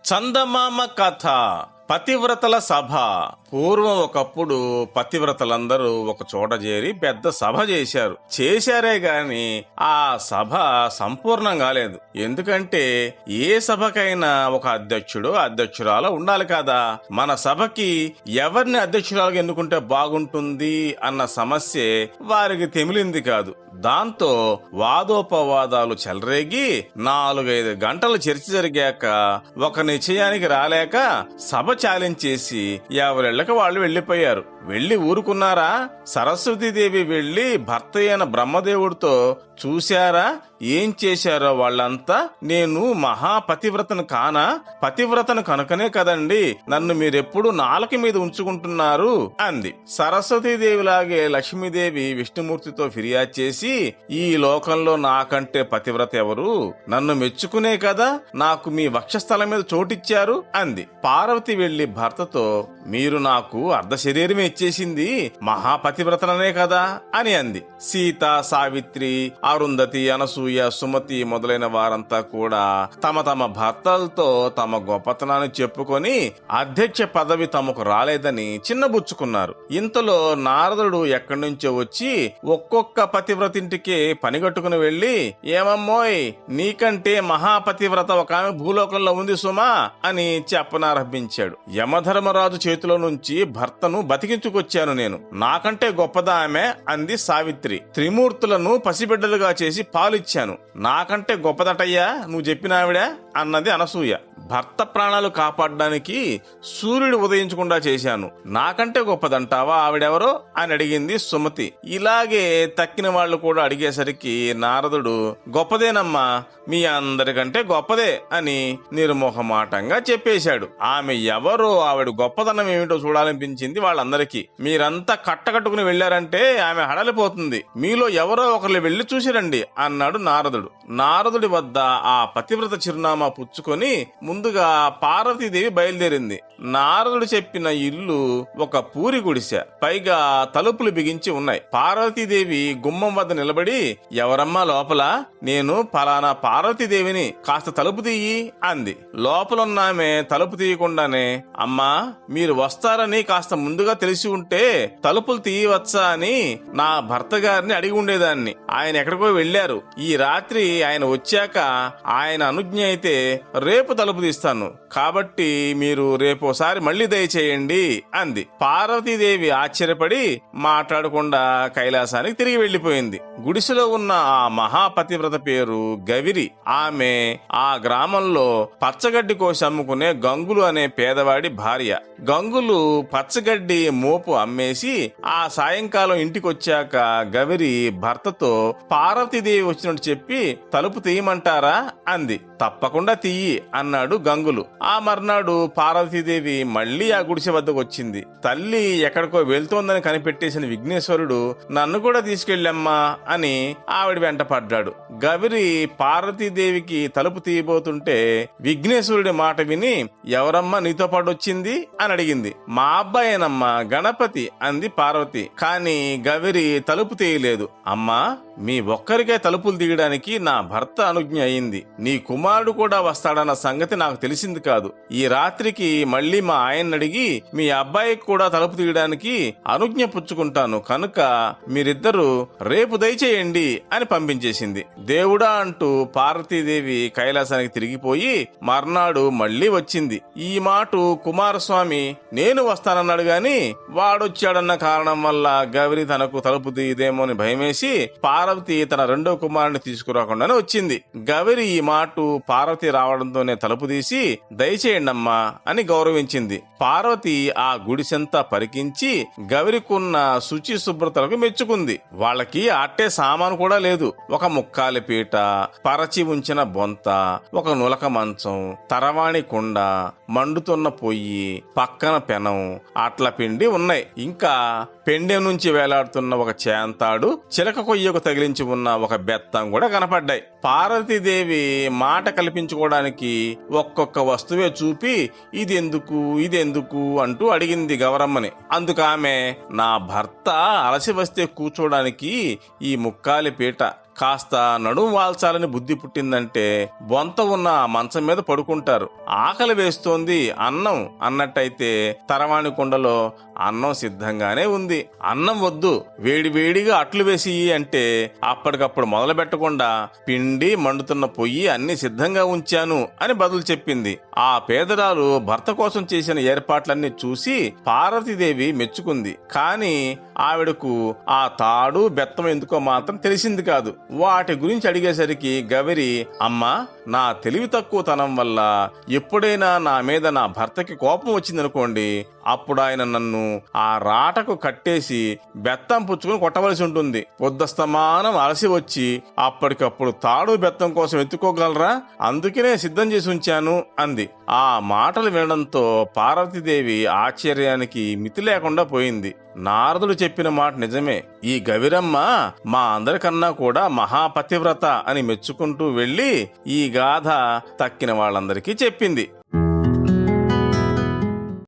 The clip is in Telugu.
చందమామ కథ. పతివ్రతల సభ. పూర్వం ఒకప్పుడు పతివ్రతలందరూ ఒక చోట చేరి పెద్ద సభ చేశారే గాని ఆ సభ సంపూర్ణం కాలేదు. ఎందుకంటే ఏ సభకైనా ఒక అధ్యక్షురాలు ఉండాలి కదా. మన సభకి ఎవరిని అధ్యక్షురాలుగా ఎన్నుకుంటే బాగుంటుంది అన్న సమస్యే వారికి తెమిలింది కాదు. దాంతో వాదోపవాదాలు చెలరేగి 4-5 గంటల చర్చ జరిగాక ఒక నిశ్చయానికి రాలేక సభ ఛాలెంజ్ చేసి ఎవరిళ్ళకి వాళ్ళు వెళ్లిపోయారు. వెళ్లి ఊరుకున్నారా? సరస్వతీదేవి వెళ్లి భర్త అయిన బ్రహ్మదేవుడితో చూశారా ఏం చేశారో వాళ్ళంతా? నేను మహాపతివ్రతను కానా? పతివ్రతను కనుకనే కదండి నన్ను మీరెప్పుడు నాలుక మీద ఉంచుకుంటున్నారు అంది. సరస్వతీదేవిలాగే లక్ష్మీదేవి విష్ణుమూర్తితో ఫిర్యాదు చేసి, ఈ లోకంలో నాకంటే పతివ్రత ఎవరు? నన్ను మెచ్చుకునే కదా నాకు మీ వక్షస్థలం మీద చోటిచ్చారు అంది. పార్వతి వెళ్లి భర్తతో, మీరు నాకు అర్ధ శరీరమే ఇచ్చేసింది మహాపతివ్రతలనే కదా అని అంది. సీత, సావిత్రి, అరుంధతి, అనసూయ, సుమతి మొదలైన వారంతా కూడా తమ తమ భర్తలతో తమ గొప్పతనాన్ని చెప్పుకొని అధ్యక్ష పదవి తమకు రాలేదని చిన్నబుచ్చుకున్నారు. ఇంతలో నారదుడు ఎక్కడి నుంచో వచ్చి ఒక్కొక్క పతివ్రతింటికి పనిగట్టుకుని వెళ్లి, ఏమమ్మోయ్ నీకంటే మహాపతివ్రత ఒక ఆమె భూలోకంలో ఉంది సుమా అని చెప్పనారంభించాడు. యమధర్మరాజు చేతిలో నుంచి భర్తను బతికించుకొచ్చాను నేను, నాకంటే గొప్పదా ఆమె అంది సావిత్రి. త్రిమూర్తులను పసిబిడ్డలుగా చేసి పాలిచ్చాను, నాకంటే గొప్పదటయ్యా నువ్వు చెప్పినావిడ అన్నది అనసూయ. భర్త ప్రాణాలు కాపాడడానికి సూర్యుడు ఉదయించకుండా చేశాను, నాకంటే గొప్పదంటావా ఆవిడెవరో అని అడిగింది సుమతి. ఇలాగే తక్కిన వాళ్ళు కూడా అడిగేసరికి నారదుడు, గొప్పదేనమ్మా, మీ అందరికంటే గొప్పదే అని నిర్మోహమాటంగా చెప్పేశాడు. ఆమె ఎవరో ఆవిడ గొప్పదనం ఏమిటో చూడాలనిపించింది వాళ్ళందరికీ. మీరంతా కట్టకట్టుకుని వెళ్లారంటే ఆమె హడలిపోతుంది, మీలో ఎవరో ఒకరు వెళ్లి చూసిరండి అన్నాడు నారదుడు. నారదుడి వద్ద ఆ పతివ్రత చిరునామా పుచ్చుకొని ముందుగా పార్వతీదేవి బయలుదేరింది. నారదుడు చెప్పిన ఇల్లు ఒక పూరి గుడిసె, పైగా తలుపులు బిగించి ఉన్నాయి. పార్వతీదేవి గుమ్మం వద్ద నిలబడి, ఎవరమ్మా లోపల? నేను పలానా పార్వతీదేవిని, కాస్త తలుపు తీయి అంది. లోపలున్నామె తలుపు తీయకుండానే, అమ్మా మీరు వస్తారని కాస్త ముందుగా తెలిసి ఉంటే తలుపులు తీయవచ్చా అని నా భర్త గారిని అడిగి ఉండేదాన్ని, ఆయన ఎక్కడికో వెళ్లారు, ఈ రాత్రి ఆయన వచ్చాక ఆయన అనుజ్ఞ అయితే రేపు తలుపు తీస్తాను, కాబట్టి మీరు రేపోసారి మళ్లీ దయచేయండి అంది. పార్వతీదేవి ఆశ్చర్యపడి మాట్లాడకుండా కైలాసానికి తిరిగి వెళ్లిపోయింది. గుడిసెలో ఉన్న ఆ మహాపతివ్రత పేరు గవిరి. ఆమె ఆ గ్రామంలో పచ్చగడ్డి కోసి అమ్ముకునే గంగులు అనే పేదవాడి భార్య. గంగులు పచ్చగడ్డి మోపు అమ్మేసి ఆ సాయంకాలం ఇంటికొచ్చాక గవిరి భర్తతో, పార్వతీదేవి వచ్చినట్టు చెప్పి తలుపు తీయమంటారా అంది. తప్పకుండా తీయి అన్నాడు గంగులు. ఆ మర్నాడు పార్వతీదేవి మళ్లీ ఆ గుడిసె వద్దకు వచ్చింది. తల్లి ఎక్కడికో వెళ్తోందని కనిపెట్టేసిన విఘ్నేశ్వరుడు, నన్ను కూడా తీసుకెళ్ళమ్మా అని ఆవిడ వెంట పడ్డాడు. గవిరి పార్వతీదేవికి తలుపు తీయబోతుంటే విఘ్నేశ్వరుడి మాట విని, ఎవరమ్మా నీతో పాటు వచ్చింది అని అడిగింది. మా అబ్బాయేనమ్మా గణపతి అంది పార్వతి. కాని గవిరి తలుపు తీయలేదు. అమ్మా మీ ఒక్కరికే తలుపులు తీయడానికి నా భర్త అనుజ్ఞ అయింది, నీ కుమారుడు కూడా వస్తాడన్న సంగతి నాకు తెలిసింది కాదు. ఈ రాత్రికి మళ్లీ మా ఆయన్ని అడిగి మీ అబ్బాయికి కూడా తలుపు తీయడానికి అనుజ్ఞ పుచ్చుకుంటాను, కనుక మీరిద్దరూ రేపు దయచేయండి అని పంపించేసింది. దేవుడా అంటూ పార్వతీదేవి కైలాసానికి తిరిగిపోయి మర్నాడు మళ్లీ వచ్చింది. ఈ మాట కుమారస్వామి నేను వస్తానన్నాడు గాని వాడొచ్చాడన్న కారణం వల్ల గౌరి తనకు తలుపు తీయదేమో అని భయమేసి పార్వతి తన రెండో కుమారుని తీసుకురాకుండానే వచ్చింది. గౌరి ఈ మాట పార్వతి రావడంతోనే తలుపు తీసి దయచేయండమ్మా అని గౌరవించింది. పార్వతి ఆ గుడిసెంతా పరికించి గౌరికున్న శుచి శుభ్రతలకు మెచ్చుకుంది. వాళ్ళకి అట్టే సామాను కూడా లేదు. ఒక ముక్కాలి పీట, పరచి ఉంచిన బొంత, ఒక నులక మంచం, తరవాణి కుండ, మండుతున్న పొయ్యి, పక్కన పెనం, అట్ల పిండి ఉన్నాయి. ఇంకా పెండె నుంచి వేలాడుతున్న ఒక చేంతాడు, చిలక కొయ్యకు తగిలించి ఉన్న ఒక బెత్తం కూడా కనపడ్డాయి. పార్వతీదేవి మాట కల్పించుకోవడానికి ఒక్కొక్క వస్తువే చూపి ఇదెందుకు అంటూ అడిగింది గౌరమ్మని. అందుకు ఆమె, నా భర్త అలసి వస్తే కూర్చోడానికి ఈ ముక్కాలి పీట, కాస్త నడుం వాల్చాలని బుద్ధి పుట్టిందంటే బొంత ఉన్న ఆ మంచం మీద పడుకుంటారు. ఆకలి వేస్తోంది అన్నం అన్నట్టయితే తరవాణి కుండలో అన్నం సిద్ధంగానే ఉంది. అన్నం వద్దు, వేడి వేడిగా అట్లు వేసి అంటే అప్పటికప్పుడు మొదలు పెట్టకుండా పిండి మండుతున్న పొయ్యి అన్ని సిద్ధంగా ఉంచాను అని బదులు చెప్పింది. ఆ పేదరాలు భర్త కోసం చేసిన ఏర్పాట్లన్నీ చూసి పార్వతీదేవి మెచ్చుకుంది. కాని ఆవిడకు ఆ తాడు బెత్తం ఎందుకో మాత్రం తెలిసింది కాదు. వాటి గురించి అడిగేసరికి గౌరి, అమ్మా, నా తెలివి తక్కువతనం వల్ల ఎప్పుడైనా నా మీద నా భర్తకి కోపం వచ్చిందనుకోండి, అప్పుడు ఆయన నన్ను ఆ రాటకు కట్టేసి బెత్తం పుచ్చుకుని కొట్టవలసి ఉంటుంది. పొద్దస్తమానం అలసి వచ్చి అప్పటికప్పుడు తాడు బెత్తం కోసం ఎత్తుకోగలరా? అందుకనే సిద్ధం చేసి ఉంచాను అంది. ఆ మాటలు వినడంతో పార్వతీదేవి ఆశ్చర్యానికి మితి లేకుండా పోయింది. నారదుడు చెప్పిన మాట నిజమే, ఈ గవిరమ్మ మా అందరికన్నా కూడా మహాపతివ్రత అని మెచ్చుకుంటూ వెళ్లి ఈ గాథ తక్కిన వాళ్ళందరికీ చెప్పింది.